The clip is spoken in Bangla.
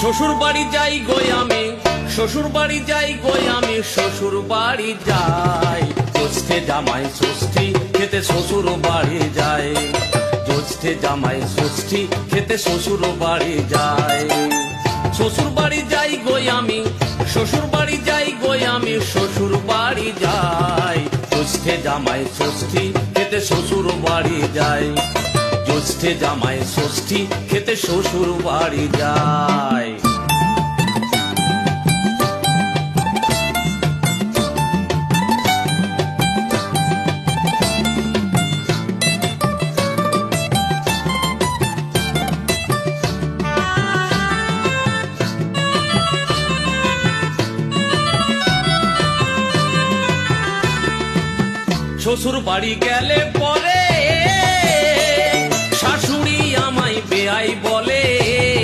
শ্বশুর বাড়ি যাই গই আমি, শ্বশুর বাড়ি যাই গই আমি, শ্বশুর বাড়ি যাই। জ্যৈষ্ঠে জামাই ষষ্ঠী খেতে শ্বশুর বাড়ি যায়, জ্যৈষ্ঠে জামাই ষষ্ঠী খেতে শ্বশুর বাড়ি যায়। শ্বশুর বাড়ি যাই গই আমি, শ্বশুর বাড়ি যাই গই আমি, শ্বশুর বাড়ি যাই। জ্যৈষ্ঠে জামাই ষষ্ঠী খেতে শ্বশুর বাড়ি যায়, জ্যৈষ্ঠে জামাই ষষ্ঠী খেতে শ্বশুর বাড়ি যায়। শ্বশুর বাড়ি গেলে পরে শাশুড়ি আমায় বেয়াই বলে,